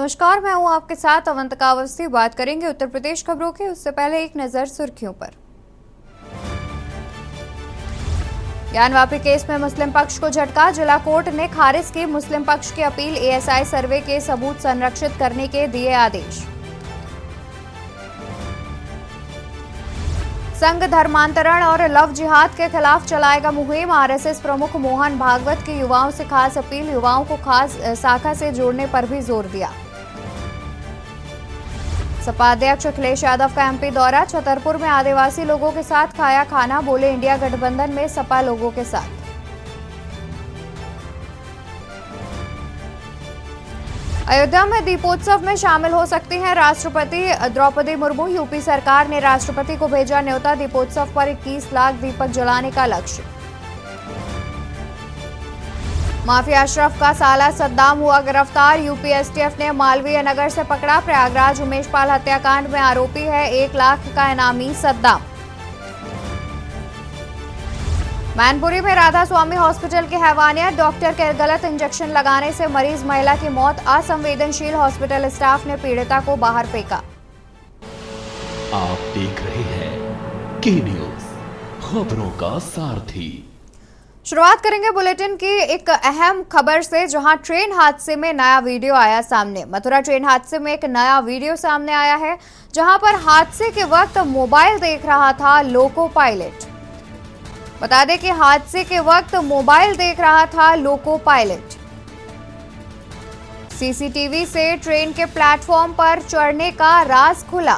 नमस्कार, मैं हूं आपके साथ अवंतिका अवस्थी। बात करेंगे उत्तर प्रदेश खबरों की, उससे पहले एक नजर सुर्खियों पर। ज्ञानवापी केस में मुस्लिम पक्ष को झटका, जिला कोर्ट ने खारिज की मुस्लिम पक्ष की अपील। एएसआई सर्वे के सबूत संरक्षित करने के दिए आदेश। संघ धर्मांतरण और लव जिहाद के खिलाफ चलाएगा मुहिम। आरएसएस प्रमुख मोहन भागवत की युवाओं से खास अपील, युवाओं को खास शाखा से जोड़ने पर भी जोर दिया। सपा अध्यक्ष अखिलेश यादव का एमपी दौरा, छतरपुर में आदिवासी लोगों के साथ खाया खाना, बोले इंडिया गठबंधन में सपा लोगों के साथ। अयोध्या में दीपोत्सव में शामिल हो सकती हैं राष्ट्रपति द्रौपदी मुर्मू। यूपी सरकार ने राष्ट्रपति को भेजा न्योता, दीपोत्सव पर 21 लाख दीपक जलाने का लक्ष्य। माफिया अशरफ का साला सद्दाम हुआ गिरफ्तार, यूपी एसटीएफ ने मालवीय नगर से पकड़ा। प्रयागराज उमेश पाल हत्याकांड में आरोपी है 1 लाख का इनामी सद्दाम। मैनपुरी में राधा स्वामी हॉस्पिटल की हैवानियत, डॉक्टर के गलत इंजेक्शन लगाने से मरीज महिला की मौत। असंवेदनशील हॉस्पिटल स्टाफ ने पीड़िता को बाहर फेंका। आप देख रहे हैं के न्यूज, खबरों का सारथी। शुरुआत करेंगे बुलेटिन की एक अहम खबर से, जहां ट्रेन हादसे में नया वीडियो आया सामने। मथुरा ट्रेन हादसे में एक नया वीडियो सामने आया है, जहां पर हादसे के वक्त मोबाइल देख रहा था लोको पायलट। बता दें कि हादसे के वक्त मोबाइल देख रहा था लोको पायलट। सीसीटीवी से ट्रेन के प्लेटफॉर्म पर चढ़ने का राज खुला।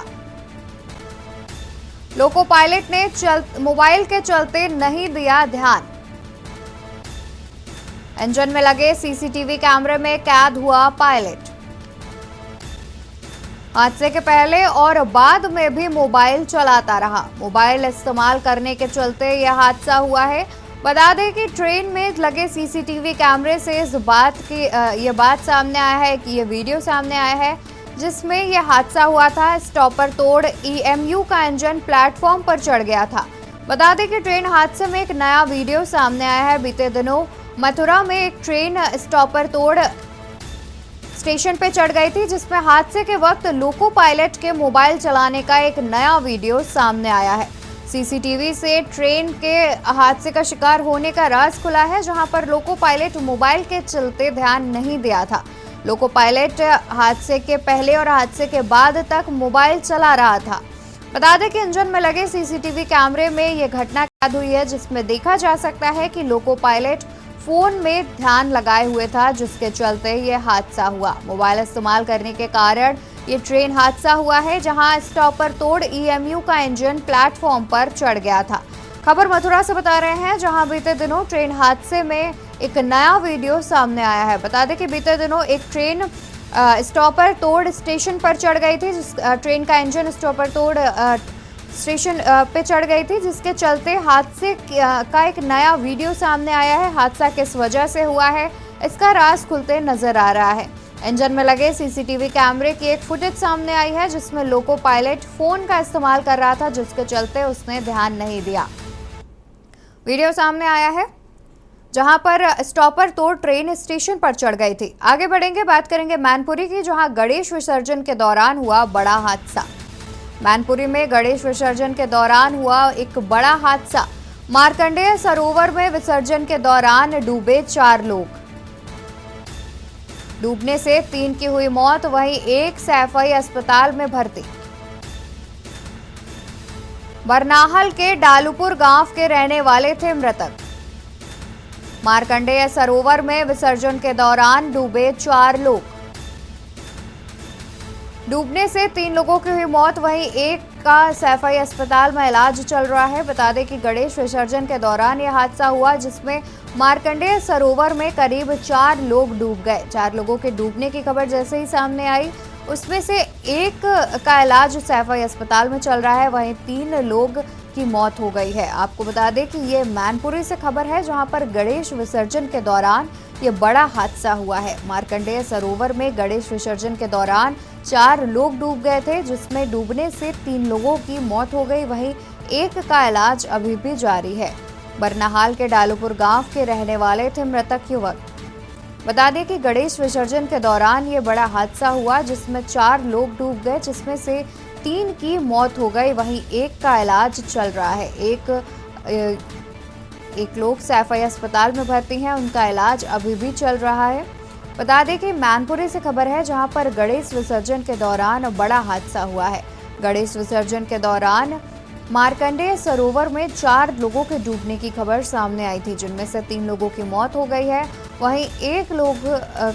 लोको पायलट ने मोबाइल के चलते नहीं दिया ध्यान। इंजन में लगे सीसीटीवी कैमरे में कैद हुआ पायलट। हादसे के पहले और बाद में भी मोबाइल चलाता रहा। मोबाइल इस्तेमाल करने के चलते यह हादसा हुआ है। बता दें कि ट्रेन में लगे सीसीटीवी कैमरे से ये बात सामने आया है कि ये वीडियो सामने आया है, जिसमें यह हादसा हुआ था। स्टॉपर तोड़ ईएमयू का इंजन प्लेटफॉर्म पर चढ़ गया था। बता दें कि ट्रेन हादसे में एक नया वीडियो सामने आया है। बीते दिनों मथुरा में एक ट्रेन स्टॉपर तोड़ स्टेशन पे चढ़ गई थी, जिसमें हादसे के वक्त लोको पायलट के मोबाइल चलाने का एक नया वीडियो सामने आया है। सीसीटीवी से ट्रेन के हादसे का शिकार होने का राज खुला है, जहां पर लोको पायलट मोबाइल के चलते ध्यान नहीं दिया था। लोको पायलट हादसे के पहले और हादसे के बाद तक मोबाइल चला रहा था। बता दें कि इंजन में लगे सीसीटीवी कैमरे में यह घटना कैद हुई है, जिसमें देखा जा सकता है कि लोको पायलट फोन में ध्यान लगाए हुए था, जिसके चलते ये हादसा हुआ। मोबाइल इस्तेमाल करने के कारण ये ट्रेन हादसा हुआ है, जहां स्टॉपर तोड़ ईएमयू का इंजन प्लेटफॉर्म पर चढ़ गया था। खबर मथुरा से बता रहे हैं, जहां बीते दिनों ट्रेन हादसे में एक नया वीडियो सामने आया है। बता दें कि बीते दिनों एक ट्रेन स्टॉपर तोड़ स्टेशन पर चढ़ गई थी। ट्रेन का इंजन स्टॉपर तोड़ स्टेशन पे चढ़ गई थी, जिसके चलते हादसे का एक नया वीडियो सामने आया है। हादसा किस वजह से हुआ है, इसका राज खुलते नजर आ रहा है। इंजन में लगे सीसीटीवी कैमरे की एक फुटेज सामने आई है, जिसमें लोको पायलट फोन का इस्तेमाल कर रहा था, जिसके चलते उसने ध्यान नहीं दिया। वीडियो सामने आया है जहां पर स्टॉपर तोड़ ट्रेन स्टेशन पर चढ़ गई थी। आगे बढ़ेंगे, बात करेंगे मैनपुरी की, जहां गणेश विसर्जन के दौरान हुआ बड़ा हादसा। मैनपुरी में गणेश विसर्जन के दौरान हुआ एक बड़ा हादसा। मार्कंडेय सरोवर में विसर्जन के दौरान डूबे 4 लोग। डूबने से 3 की हुई मौत, वहीं एक सैफई अस्पताल में भर्ती। बरनाहल के डालूपुर गांव के रहने वाले थे मृतक। मार्कंडेय सरोवर में विसर्जन के दौरान डूबे 4 लोग। डूबने से 3 लोगों की हुई मौत, वहीं एक का सैफई अस्पताल में इलाज चल रहा है। बता दें कि गणेश विसर्जन के दौरान यह हादसा हुआ, जिसमें मार्कंडेय सरोवर में करीब 4 लोग डूब गए। 4 लोगों के डूबने की खबर जैसे ही सामने आई, उसमें से एक का इलाज सैफई अस्पताल में चल रहा है, वहीं 3 लोग की मौत हो गई है। आपको बता दें कि ये मैनपुरी से खबर है, जहां पर गणेश विसर्जन के दौरान ये बड़ा हादसा हुआ है। मार्कंडेय सरोवर में गणेश विसर्जन के दौरान 4 लोग डूब गए थे, जिसमें डूबने से 3 लोगों की मौत हो गई, वहीं एक का इलाज अभी भी जारी है। बरनाहाल के डालूपुर गांव के रहने वाले थे मृतक युवक। बता दें कि गणेश विसर्जन के दौरान ये बड़ा हादसा हुआ जिसमें 4 लोग डूब गए, जिसमें से 3 की मौत हो गई। वहीं एक का इलाज चल रहा है। एक लोग सैफई अस्पताल में भर्ती हैं, उनका इलाज अभी भी चल रहा है। बता दें कि मैनपुरी से खबर है, जहां पर गणेश विसर्जन के दौरान बड़ा हादसा हुआ है। गणेश विसर्जन के दौरान मार्कंडेय सरोवर में 4 लोगों के डूबने की खबर सामने आई थी, जिनमें से 3 लोगों की मौत हो गई है। वहीं एक लोग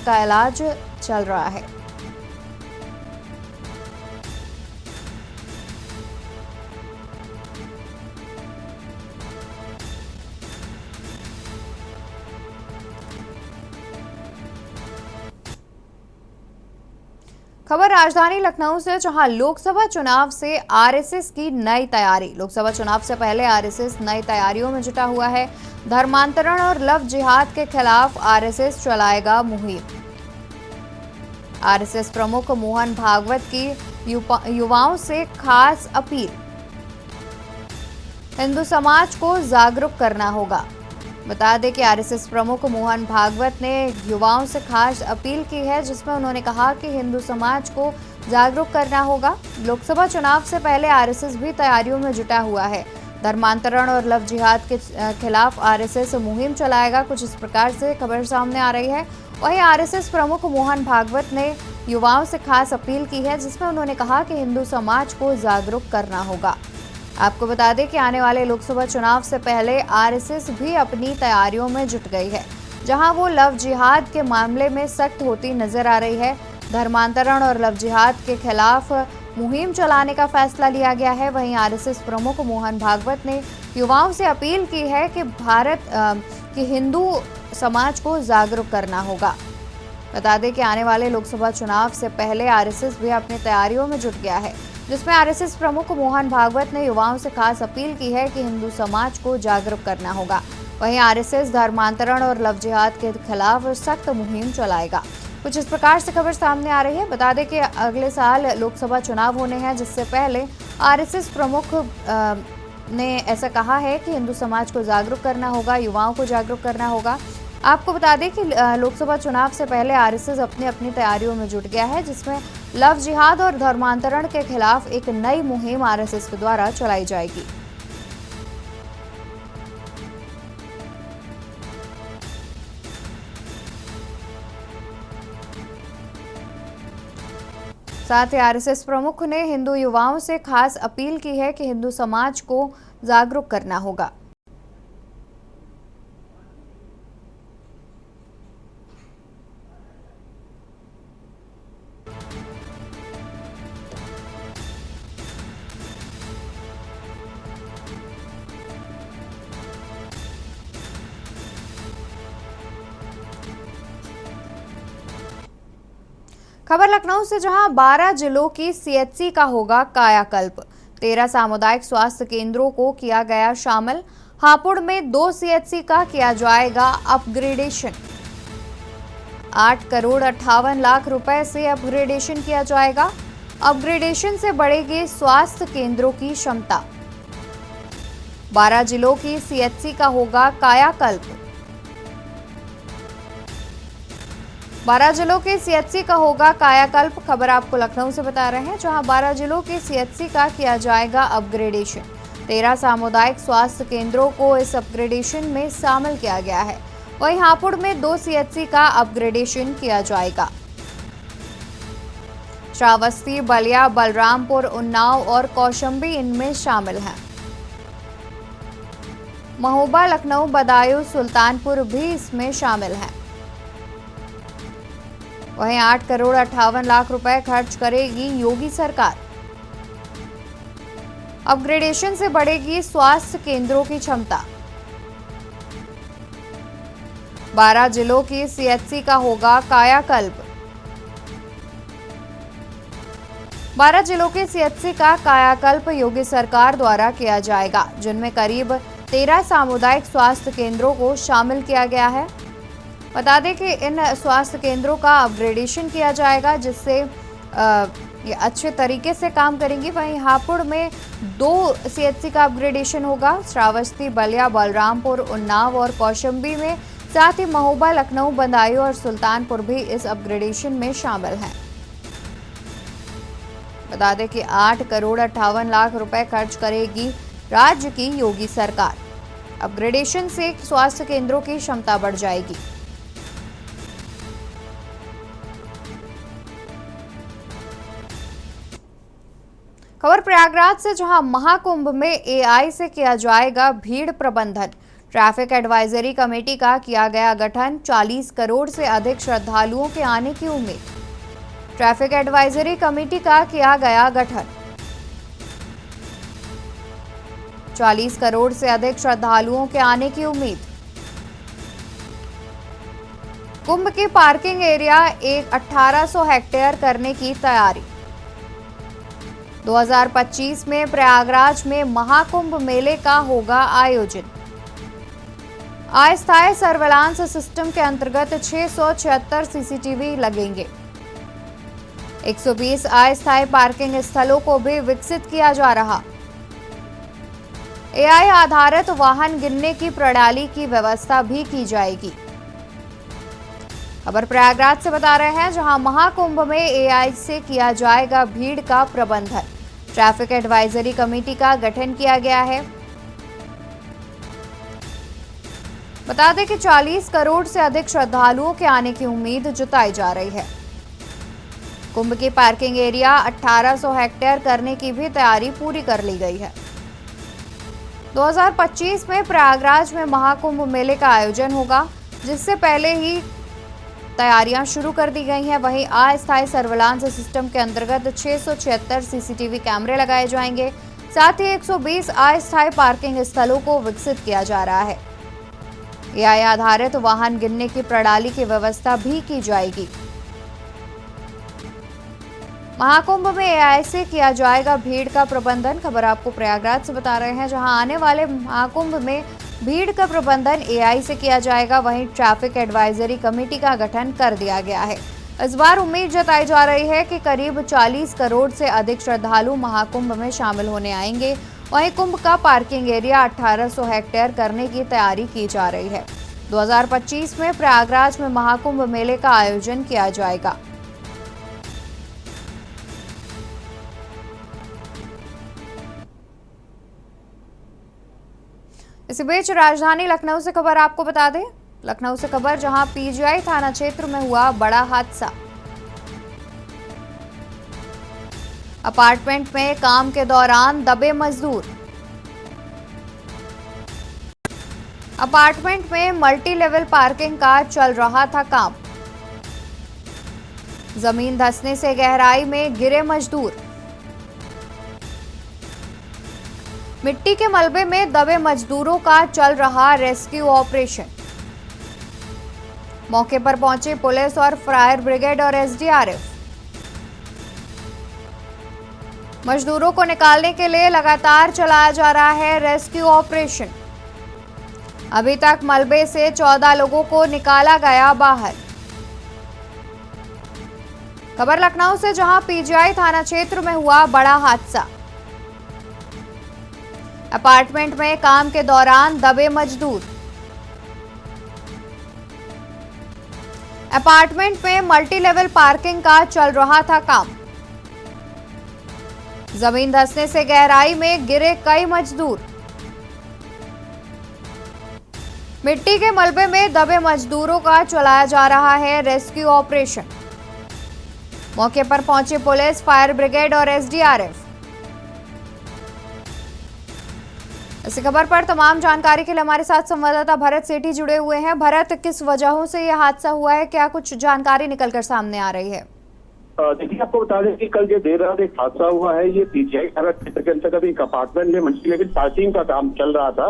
का इलाज चल रहा है। खबर राजधानी लखनऊ से, जहां लोकसभा चुनाव से आरएसएस की नई तैयारी। लोकसभा चुनाव से पहले आरएसएस नई तैयारियों में जुटा हुआ है। धर्मांतरण और लव जिहाद के खिलाफ आरएसएस चलाएगा मुहिम। आरएसएस प्रमुख मोहन भागवत की युवाओं से खास अपील। हिंदू समाज को जागरूक करना होगा। बता दें कि आरएसएस प्रमुख मोहन भागवत ने युवाओं से खास अपील की है, जिसमें उन्होंने कहा कि हिंदू समाज को जागरूक करना होगा। लोकसभा चुनाव से पहले आरएसएस भी तैयारियों में जुटा हुआ है। धर्मांतरण और लव जिहाद के खिलाफ आरएसएस मुहिम चलाएगा, कुछ इस प्रकार से खबर सामने आ रही है। वहीं आरएसएस प्रमुख मोहन भागवत ने युवाओं से खास अपील की है, जिसमें उन्होंने कहा कि हिंदू समाज को जागरूक करना होगा। आपको बता दें कि आने वाले लोकसभा चुनाव से पहले आरएसएस भी अपनी तैयारियों में जुट गई है, जहां वो लव जिहाद के मामले में सख्त होती नजर आ रही है। धर्मांतरण और लव जिहाद के खिलाफ मुहिम चलाने का फैसला लिया गया है। वहीं आरएसएस प्रमुख मोहन भागवत ने युवाओं से अपील की है कि हिंदू समाज को जागरूक करना होगा। बता दें कि आने वाले लोकसभा चुनाव से पहले आरएसएस भी अपनी तैयारियों में जुट गया है, जिसमें आरएसएस प्रमुख मोहन भागवत ने युवाओं से खास अपील की है कि हिंदू समाज को जागरूक करना होगा। वहीं आरएसएस धर्मांतरण और लव जिहाद के खिलाफ सख्त मुहिम चलाएगा। कुछ इस प्रकार से खबर सामने आ रही है। बता दें कि अगले साल लोकसभा चुनाव होने हैं, जिससे पहले आरएसएस प्रमुख ने ऐसा कहा है कि हिंदू समाज को जागरूक करना होगा, युवाओं को जागरूक करना होगा। आपको बता दें कि लोकसभा चुनाव से पहले आरएसएस अपनी तैयारियों में जुट गया है, जिसमें लव जिहाद और धर्मांतरण के खिलाफ एक नई मुहिम आरएसएस के द्वारा चलाई जाएगी। साथ ही आरएसएस प्रमुख ने हिंदू युवाओं से खास अपील की है कि हिंदू समाज को जागरूक करना होगा। खबर लखनऊ से, जहां 12 जिलों की सीएचसी का होगा कायाकल्प। 13 सामुदायिक स्वास्थ्य केंद्रों को किया गया शामिल। हापुड़ में 2 सीएचसी का किया जाएगा अपग्रेडेशन। 8 करोड़ 58 लाख रुपए से अपग्रेडेशन किया जाएगा। अपग्रेडेशन से बढ़ेगी स्वास्थ्य केंद्रों की क्षमता। 12 जिलों की सीएचसी का होगा कायाकल्प। 12 जिलों के सीएचसी का होगा कायाकल्प। खबर आपको लखनऊ से बता रहे हैं, जहां 12 जिलों के सीएचसी का किया जाएगा अपग्रेडेशन। 13 सामुदायिक स्वास्थ्य केंद्रों को इस अपग्रेडेशन में शामिल किया गया है। वहीं हापुड़ में 2 सीएचसी का अपग्रेडेशन किया जाएगा। श्रावस्ती, बलिया, बलरामपुर, उन्नाव और कौशाम्बी इनमें शामिल हैं। महोबा, लखनऊ, बदायूं, सुल्तानपुर भी इसमें शामिल हैं। वहीं 8 करोड़ 58 लाख रुपए खर्च करेगी योगी सरकार। अपग्रेडेशन से बढ़ेगी स्वास्थ्य केंद्रों की क्षमता। 12 जिलों की सीएचसी का होगा कायाकल्प। 12 जिलों के सीएचसी का कायाकल्प योगी सरकार द्वारा किया जाएगा, जिनमें करीब 13 सामुदायिक स्वास्थ्य केंद्रों को शामिल किया गया है। बता दें कि इन स्वास्थ्य केंद्रों का अपग्रेडेशन किया जाएगा, जिससे ये अच्छे तरीके से काम करेंगी। वहीं हापुड़ में 2 सीएचसी का अपग्रेडेशन होगा। श्रावस्ती, बलिया, बलरामपुर, उन्नाव और कौशाम्बी में साथ ही महोबा, लखनऊ, बदायूं और सुल्तानपुर भी इस अपग्रेडेशन में शामिल हैं। बता दें कि 8 करोड़ 58 लाख रुपए खर्च करेगी राज्य की योगी सरकार। अपग्रेडेशन से स्वास्थ्य केंद्रों की क्षमता बढ़ जाएगी। खबर प्रयागराज से, जहां महाकुंभ में एआई से किया जाएगा भीड़ प्रबंधन। ट्रैफिक एडवाइजरी कमेटी का किया गया गठन, 40 करोड़ से अधिक श्रद्धालुओं के आने की उम्मीद। ट्रैफिक एडवाइजरी कमेटी का किया गया गठन, 40 करोड़ से अधिक श्रद्धालुओं के आने की उम्मीद। कुंभ की पार्किंग एरिया 1800 हेक्टेयर करने की तैयारी। 2025 में प्रयागराज में महाकुंभ मेले का होगा आयोजन। अस्थायी सर्विलांस सिस्टम के अंतर्गत 676 सीसीटीवी लगेंगे। 120 अस्थायी पार्किंग स्थलों को भी विकसित किया जा रहा। एआई आधारित वाहन गिनने की प्रणाली की व्यवस्था भी की जाएगी। खबर प्रयागराज से बता रहे हैं, जहां महाकुंभ में एआई से किया जाएगा भीड़ का प्रबंधन। ट्रैफिक एडवाइजरी कमेटी का गठन किया गया है। बता दें कि 40 करोड़ से अधिक श्रद्धालुओं के आने की उम्मीद जताई जा रही है। कुंभ की पार्किंग एरिया 1800 हेक्टेयर करने की भी तैयारी पूरी कर ली गई है। 2025 में प्रयागराज में महाकुंभ मेले का आयोजन होगा, जिससे पहले ही तैयारियां शुरू कर दी गई हैं। वहीं अस्थायी सर्विलांस सिस्टम के अंतर्गत 676 सीसीटीवी कैमरे लगाए जाएंगे। साथ ही 120 अस्थायी पार्किंग स्थलों को विकसित किया जा रहा है। एआई आधारित वाहन गिनने की प्रणाली की व्यवस्था भी की जाएगी। महाकुंभ में एआई से किया जाएगा भीड़ का प्रबंधन। खबर आपको प्रयागराज से बता रहे हैं, जहां आने वाले महाकुंभ में भीड़ का प्रबंधन एआई से किया जाएगा। वहीं ट्रैफिक एडवाइजरी कमेटी का गठन कर दिया गया है। इस बार उम्मीद जताई जा रही है कि करीब 40 करोड़ से अधिक श्रद्धालु महाकुंभ में शामिल होने आएंगे। वहीं कुंभ का पार्किंग एरिया 1800 हेक्टेयर करने की तैयारी की जा रही है। 2025 में प्रयागराज में महाकुंभ मेले का आयोजन किया जाएगा। इसी बीच राजधानी लखनऊ से खबर आपको बता दें। लखनऊ से खबर, जहां पीजीआई थाना क्षेत्र में हुआ बड़ा हादसा। अपार्टमेंट में काम के दौरान दबे मजदूर। अपार्टमेंट में मल्टी लेवल पार्किंग का चल रहा था काम। जमीन धंसने से गहराई में गिरे मजदूर। मिट्टी के मलबे में दबे मजदूरों का चल रहा रेस्क्यू ऑपरेशन। मौके पर पहुंची पुलिस और फायर ब्रिगेड और एसडीआरएफ। मजदूरों को निकालने के लिए लगातार चलाया जा रहा है रेस्क्यू ऑपरेशन। अभी तक मलबे से 14 लोगों को निकाला गया बाहर। खबर लखनऊ से, जहां पीजीआई थाना क्षेत्र में हुआ बड़ा हादसा। अपार्टमेंट में काम के दौरान दबे मजदूर। अपार्टमेंट में मल्टी लेवल पार्किंग का चल रहा था काम। जमीन धंसने से गहराई में गिरे कई मजदूर। मिट्टी के मलबे में दबे मजदूरों का चलाया जा रहा है रेस्क्यू ऑपरेशन। मौके पर पहुंची पुलिस, फायर ब्रिगेड और एसडीआरएफ। इसी खबर पर तमाम जानकारी के लिए हमारे साथ संवाददाता भरत सेठी जुड़े हुए हैं। भरत, किस वजहों से यह हादसा हुआ है, क्या कुछ जानकारी निकलकर सामने आ रही है? देखिए, आपको बता दें कि कल जो देर रात एक हादसा हुआ है। ये पीजीआई थाना क्षेत्र के अंतर्गत एक अपार्टमेंट में मल्टी लेवल पार्किंग का काम चल रहा था।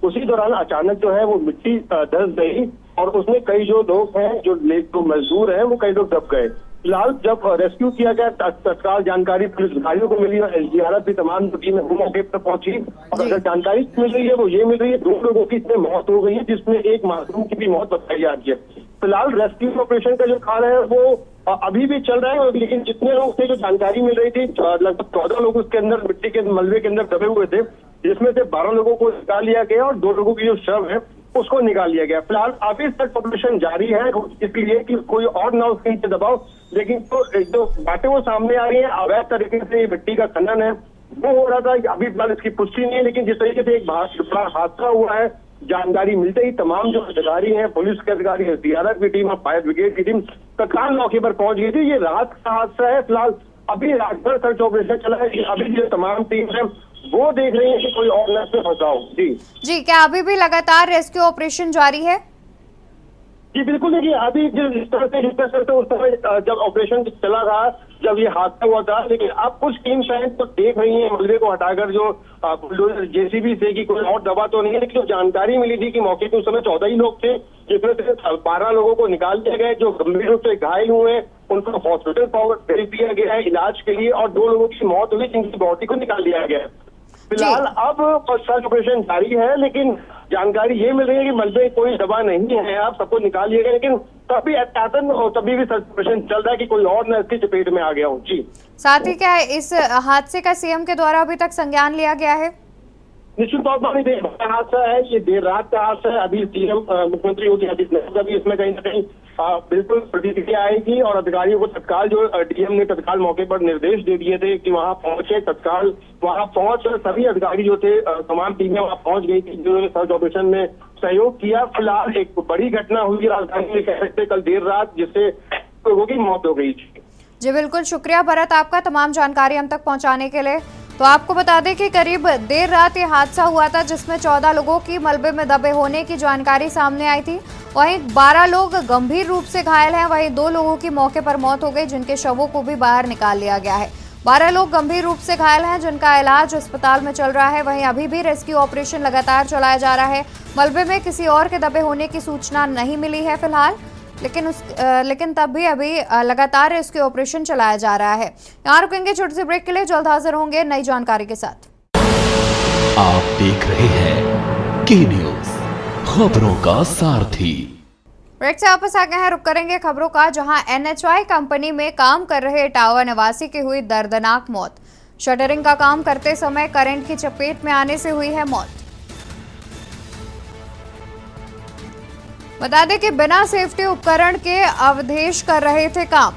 उसी दौरान अचानक जो है वो मिट्टी धंस गई और उसमें कई जो लोग हैं, जो मजदूर हैं, वो कई लोग दब गए। फिलहाल जब रेस्क्यू किया गया, तत्काल जानकारी पुलिस अधिकारियों को मिली और एसडीआरएफ भी तमाम टीमें मौके पर पहुंची। और अगर जानकारी मिल रही है वो ये मिल रही है, 2 लोगों की इसमें मौत हो गई है, जिसमें एक मासूम की भी मौत बताई जा रही है। फिलहाल रेस्क्यू ऑपरेशन का जो कार्य है वो अभी भी चल रहा है, लेकिन जितने लोग थे, जो जानकारी मिल रही थी, लगभग 14 लोग उसके अंदर मिट्टी के मलबे के अंदर दबे हुए थे, जिसमें से 12 लोगों को निकाल लिया गया और 2 लोगों की जो शव है उसको निकाल लिया गया। फिलहाल अभी सर्च ऑपरेशन जारी है, इसलिए कि कोई और ना उसके नीचे दबाओ, लेकिन तो जो बातें वो सामने आ रही है, अवैध तरीके से ये मिट्टी का खनन है वो हो रहा था। अभी फिलहाल इसकी पुष्टि नहीं है, लेकिन जिस तरीके से एक बड़ा हादसा हुआ है, जानकारी मिलते ही तमाम जो अधिकारी हैं, पुलिस के अधिकारी हैं, सीआरएफ की टीम और फायर ब्रिगेड की टीम तत्काल मौके पर पहुंच गई थी। ये रात का हादसा है, फिलहाल अभी रात भर सर्च ऑपरेशन चला है। अभी जो तमाम टीम है वो देख रही है कि कोई और न से फंसा हो। जी, क्या अभी भी लगातार रेस्क्यू ऑपरेशन जारी है? जी बिल्कुल, देखिए अभी जिस तरह से उस समय जब ऑपरेशन चला था, जब ये हादसा हुआ था, लेकिन अब कुछ टीम शायद तो देख रही है मलबे को हटाकर जो बुलडोजर जेसीबी से कि कोई और दबा तो नहीं है। लेकिन जो जानकारी मिली थी कि मौके पे उस समय 14 ही लोग थे, जिसमें से 12 लोगों को निकाल दिया गया। जो गंभीर रूप से घायल हुए हैं उनको हॉस्पिटल भेज दिया गया है इलाज के लिए, और 2 लोगों की मौत हुई जिनकी बॉडी को निकाल दिया गया है। फिलहाल अब सर्च ऑपरेशन जारी है, लेकिन जानकारी ये मिल रही है कि मलबे कोई दबा नहीं है, आप सबको निकाल लिया गया, लेकिन तभी भी सर्च ऑपरेशन चल रहा है कि कोई और न इसकी चपेट में आ गया हो। जी, साथ ही क्या है इस हादसे का सीएम के द्वारा अभी तक संज्ञान लिया गया है? निश्चित तौर पर देर बड़ा हादसा है, ये देर रात का हादसा है। अभी सीएम मुख्यमंत्री योगी आदित्यनाथ का भी इसमें कहीं न कहीं बिल्कुल प्रतिक्रिया आएगी, और अधिकारियों को तत्काल जो डीएम ने तत्काल मौके पर निर्देश दे दिए थे कि वहां पहुंचे, तत्काल वहां पहुंच सभी अधिकारी जो थे, तमाम टीमें वहां पहुंच गई थी जिन्होंने सर्च ऑपरेशन में सहयोग किया। फिलहाल एक बड़ी घटना हुई राजधानी में, कह सकते कल देर रात, जिससे लोगों की मौत हो गई। जी बिल्कुल, शुक्रिया भरत आपका तमाम जानकारी हम तक पहुंचाने के लिए। तो आपको बता दें कि करीब देर रात ये हादसा हुआ था, जिसमें 14 लोगों की मलबे में दबे होने की जानकारी सामने आई थी। वहीं 12 लोग गंभीर रूप से घायल हैं, वहीं 2 लोगों की मौके पर मौत हो गई, जिनके शवों को भी बाहर निकाल लिया गया है। 12 लोग गंभीर रूप से घायल हैं, जिनका इलाज अस्पताल में चल रहा है। वहीं अभी भी रेस्क्यू ऑपरेशन लगातार चलाया जा रहा है। मलबे में किसी और के दबे होने की सूचना नहीं मिली है फिलहाल, लेकिन तब भी अभी लगातार रेस्क्यू ऑपरेशन चलाया जा रहा है। यहाँ रुकेंगे छोटे से ब्रेक के लिए, जल्द हाजिर होंगे नई जानकारी के साथ। आप देख रहे हैं के न्यूज, खबरों का सारथी। ब्रेक से वापस आ गए हैं, रुक करेंगे खबरों का, जहां एनएचआई कंपनी में काम कर रहे इटावा निवासी की हुई दर्दनाक मौत। शटरिंग का काम करते समय करंट की चपेट में आने से हुई है मौत। बता दें कि बिना सेफ्टी उपकरण के अवधेश कर रहे थे काम।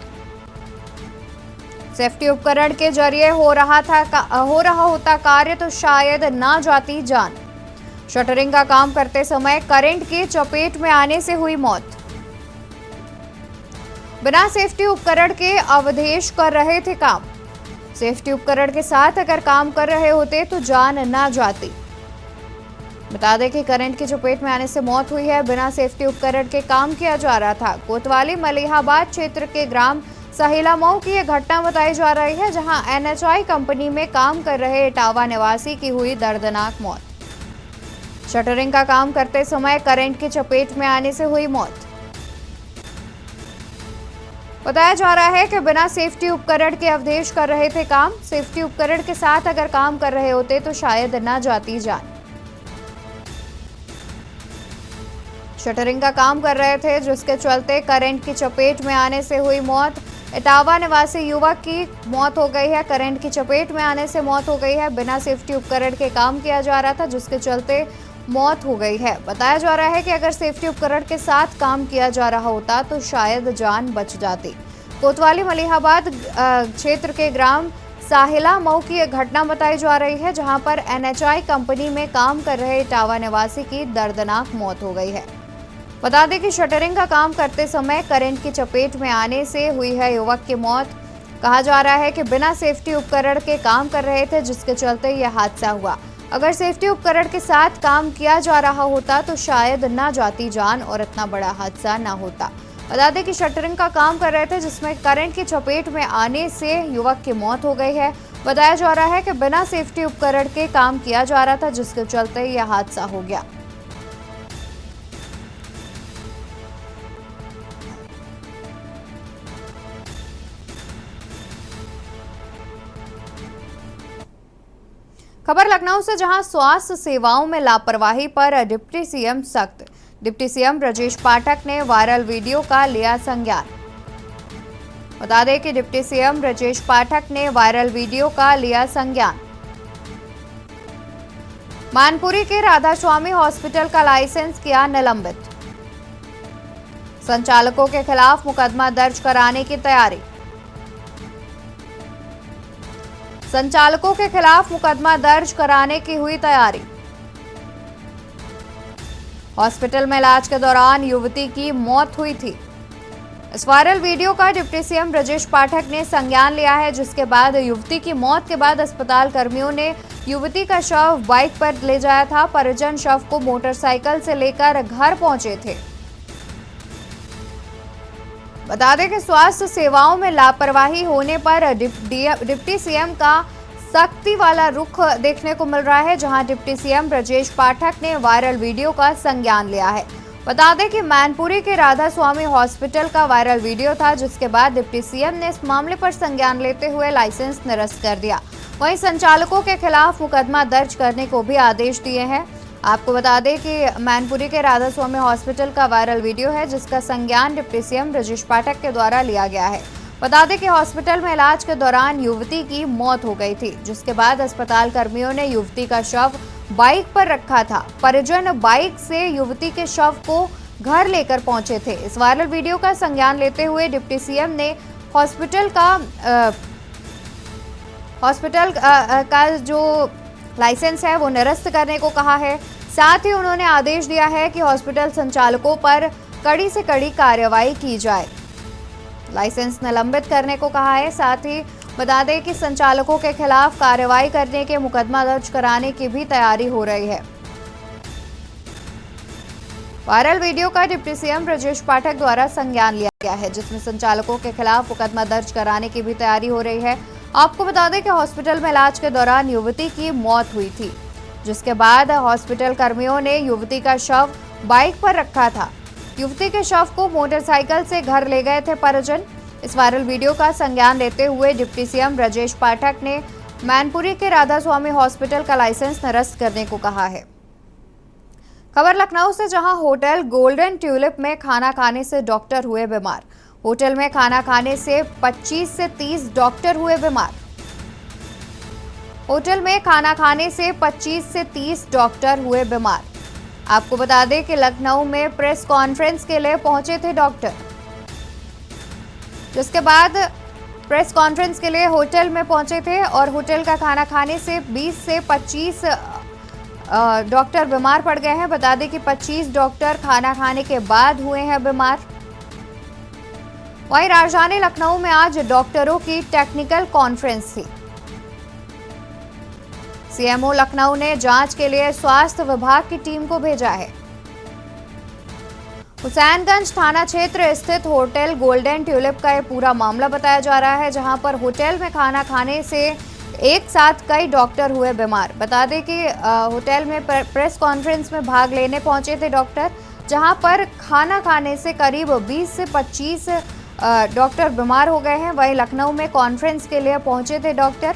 सेफ्टी उपकरण के जरिए हो रहा होता कार्य तो शायद ना जाती जान। शटरिंग का काम करते समय करंट की चपेट में आने से हुई मौत। बिना सेफ्टी उपकरण के अवधेश कर रहे थे काम। सेफ्टी उपकरण के साथ अगर काम कर रहे होते तो जान ना जाती। बता दें कि करंट की चपेट में आने से मौत हुई है। बिना सेफ्टी उपकरण के काम किया जा रहा था। कोतवाली मलिहाबाद क्षेत्र के ग्राम साहिला मऊ की यह घटना बताई जा रही है, जहां एनएचआई कंपनी में काम कर रहे इटावा निवासी की हुई दर्दनाक मौत। शटरिंग का काम करते समय करंट की चपेट में आने से हुई मौत। बताया जा रहा है कि बिना सेफ्टी उपकरण के अवधेश कर रहे थे काम। सेफ्टी उपकरण के साथ अगर काम कर रहे होते तो शायद न जाती जान। शटरिंग का काम कर रहे थे, जिसके चलते करंट की चपेट में आने से हुई मौत। इटावा निवासी युवक की मौत हो गई है। करंट की चपेट में आने से मौत हो गई है। बिना सेफ्टी उपकरण के काम किया जा रहा था, जिसके चलते मौत हो गई है। बताया जा रहा है कि अगर सेफ्टी उपकरण के साथ काम किया जा रहा होता तो शायद जान बच जाती। कोतवाली मलिहाबाद क्षेत्र के ग्राम साहिला मऊ की एक घटना बताई जा रही है, जहां पर एनएचआई कंपनी में काम कर रहे इटावा निवासी की दर्दनाक मौत हो गई है। बता दें कि शटरिंग का काम करते समय करंट की चपेट में आने से हुई है युवक की मौत। कहा जा रहा है कि बिना सेफ्टी उपकरण के काम कर रहे थे, जिसके चलते यह हादसा हुआ। अगर सेफ्टी उपकरण के साथ काम किया जा रहा होता तो शायद ना जाती जान और इतना बड़ा हादसा ना होता। बता दें कि शटरिंग का काम कर रहे थे, जिसमें करंट की चपेट में आने से युवक की मौत हो गई है। बताया जा रहा है कि बिना सेफ्टी उपकरण के काम किया जा रहा था, जिसके चलते यह हादसा हो गया। खबर लखनऊ से, जहां स्वास्थ्य सेवाओं में लापरवाही पर डिप्टी सीएम सख्त। डिप्टी सीएम ब्रजेश पाठक ने वायरल वीडियो का लिया संज्ञान। बता दें कि डिप्टी सीएम ब्रजेश पाठक ने वायरल वीडियो का लिया संज्ञान। मानपुरी के राधा स्वामी हॉस्पिटल का लाइसेंस किया निलंबित। संचालकों के खिलाफ मुकदमा दर्ज कराने की तैयारी। संचालकों के खिलाफ मुकदमा दर्ज कराने की हुई तैयारी। हॉस्पिटल में इलाज के दौरान युवती की मौत हुई थी। इस वायरल वीडियो का डिप्टी सीएम ब्रजेश पाठक ने संज्ञान लिया है, जिसके बाद युवती की मौत के बाद अस्पताल कर्मियों ने युवती का शव बाइक पर ले जाया था। परिजन शव को मोटरसाइकिल से लेकर घर पहुंचे थे। बता दें कि स्वास्थ्य सेवाओं में लापरवाही होने पर डिप्टी सीएम का सख्ती वाला रुख देखने को मिल रहा है, जहां डिप्टी सीएम ब्रजेश पाठक ने वायरल वीडियो का संज्ञान लिया है। बता दें कि मैनपुरी के राधा स्वामी हॉस्पिटल का वायरल वीडियो था, जिसके बाद डिप्टी सीएम ने इस मामले पर संज्ञान लेते हुए लाइसेंस निरस्त कर दिया। वहीं संचालकों के खिलाफ मुकदमा दर्ज करने को भी आदेश दिए हैं। आपको बता दें कि मैनपुरी के राधा स्वामी हॉस्पिटल का वायरल वीडियो है, जिसका संज्ञान डिप्टी सीएम ब्रजेश पाठक के द्वारा लिया गया है। बता दें कि हॉस्पिटल में इलाज के दौरान युवती की मौत हो गई थी, जिसके बाद अस्पताल कर्मियों ने युवती का शव बाइक पर रखा था। परिजन बाइक से युवती के शव को घर लेकर पहुंचे थे। इस वायरल वीडियो का संज्ञान लेते हुए डिप्टी सीएम ने हॉस्पिटल का जो लाइसेंस है वो निरस्त करने को कहा है। साथ ही उन्होंने आदेश दिया है कि हॉस्पिटल संचालकों पर कड़ी से कड़ी कार्रवाई की जाए। लाइसेंस निलंबित करने को कहा है। साथ ही बता दें कि संचालकों के खिलाफ कार्रवाई करने के मुकदमा दर्ज कराने की भी तैयारी हो रही है। वायरल वीडियो का डिप्टी सीएम ब्रजेश पाठक द्वारा संज्ञान लिया गया है, जिसमें संचालकों के खिलाफ मुकदमा दर्ज कराने की भी तैयारी हो रही है। आपको बता दें कि हॉस्पिटल में इलाज के दौरान युवती की मौत हुई थी, जिसके बाद हॉस्पिटल कर्मियों ने युवती का शव बाइक पर रखा था। युवती के शव को मोटरसाइकिल से घर ले गए थे परिजन। इस वायरल वीडियो का संज्ञान लेते हुए डिप्टी सीएम ब्रजेश पाठक ने मैनपुरी के राधा स्वामी हॉस्पिटल का लाइसेंस निरस्त करने को कहा है। खबर लखनऊ से, जहां होटल गोल्डन ट्यूलिप में खाना खाने से डॉक्टर हुए बीमार। होटल में खाना खाने से 25 से 30 डॉक्टर हुए बीमार। होटल में खाना खाने से 25 से 30 डॉक्टर हुए बीमार। आपको बता दें कि लखनऊ में प्रेस कॉन्फ्रेंस के लिए पहुंचे थे डॉक्टर, जिसके बाद प्रेस कॉन्फ्रेंस के लिए होटल में पहुंचे थे और होटल का खाना खाने से 20 से 25 डॉक्टर बीमार पड़ गए हैं। बता दें कि 25 डॉक्टर खाना खाने के बाद हुए हैं बीमार। वहीं राजधानी लखनऊ में आज डॉक्टरों की टेक्निकल कॉन्फ्रेंस थी। सीएमओ लखनऊ ने जांच के लिए स्वास्थ्य विभाग की टीम को भेजा है। हुसैनगंज थाना क्षेत्र स्थित होटल गोल्डन ट्यूलिप का यह पूरा मामला बताया जा रहा है, जहां पर होटल में खाना खाने से एक साथ कई डॉक्टर हुए बीमार। बता दें कि होटल में प्रेस कॉन्फ्रेंस में भाग लेने पहुंचे थे डॉक्टर, जहां पर खाना खाने से करीब 20 से 25 डॉक्टर बीमार हो गए हैं। वहीं लखनऊ में कॉन्फ्रेंस के लिए पहुंचे थे डॉक्टर।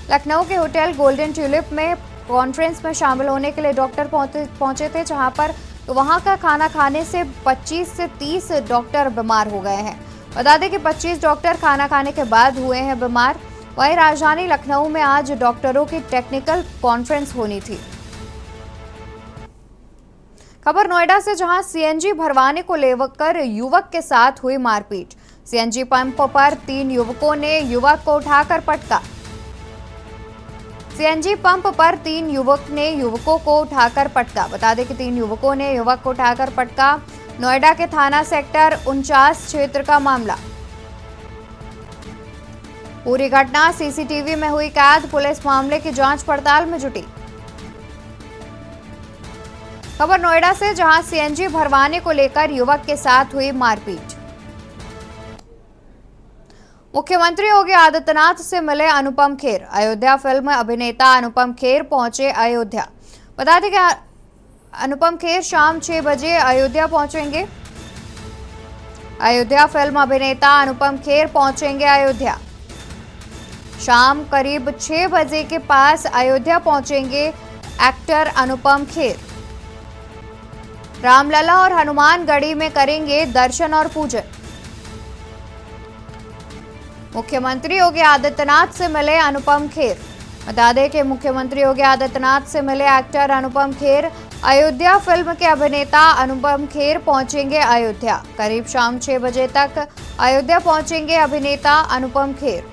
लखनऊ के होटल गोल्डन ट्यूलिप में कॉन्फ्रेंस में शामिल होने के लिए डॉक्टर पहुंचे थे, जहां पर वहां का खाना खाने से 25 से 30 डॉक्टर बीमार हो गए हैं। बता दें कि 25 डॉक्टर खाना खाने के बाद हुए हैं बीमार। वहीं राजधानी लखनऊ में आज डॉक्टरों की टेक्निकल कॉन्फ्रेंस होनी थी। खबर नोएडा से, जहां सीएनजी भरवाने को लेकर युवक के साथ हुई मारपीट। सीएनजी पंप पर 3 युवकों ने युवक को उठाकर पटका। सीएनजी पंप पर 3 युवक ने युवकों को उठाकर पटका। बता दें कि 3 युवकों ने युवक को उठाकर पटका। नोएडा के थाना सेक्टर 49 क्षेत्र का मामला। पूरी घटना सीसीटीवी में हुई कैद। पुलिस मामले की जांच पड़ताल में जुटी। खबर नोएडा से, जहां सीएनजी भरवाने को लेकर युवक के साथ हुई मारपीट। मुख्यमंत्री योगी आदित्यनाथ से मिले अनुपम खेर। अयोध्या फिल्म अभिनेता अनुपम खेर पहुंचे अयोध्या। बता दें कि अनुपम खेर शाम 6 बजे अयोध्या पहुंचेंगे। अयोध्या फिल्म अभिनेता अनुपम खेर पहुंचेंगे अयोध्या। शाम करीब 6 बजे के पास अयोध्या पहुंचेंगे एक्टर अनुपम खेर। रामलला और हनुमानगढ़ी में करेंगे दर्शन और पूजन। मुख्यमंत्री योगी आदित्यनाथ से मिले अनुपम खेर। बता दें कि मुख्यमंत्री योगी आदित्यनाथ से मिले एक्टर अनुपम खेर। अयोध्या फिल्म के अभिनेता अनुपम खेर पहुंचेंगे अयोध्या। करीब शाम 6 बजे तक अयोध्या पहुंचेंगे अभिनेता अनुपम खेर।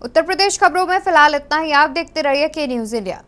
उत्तर प्रदेश खबरों में फिलहाल इतना ही। आप देखते रहिए के न्यूज़ इंडिया।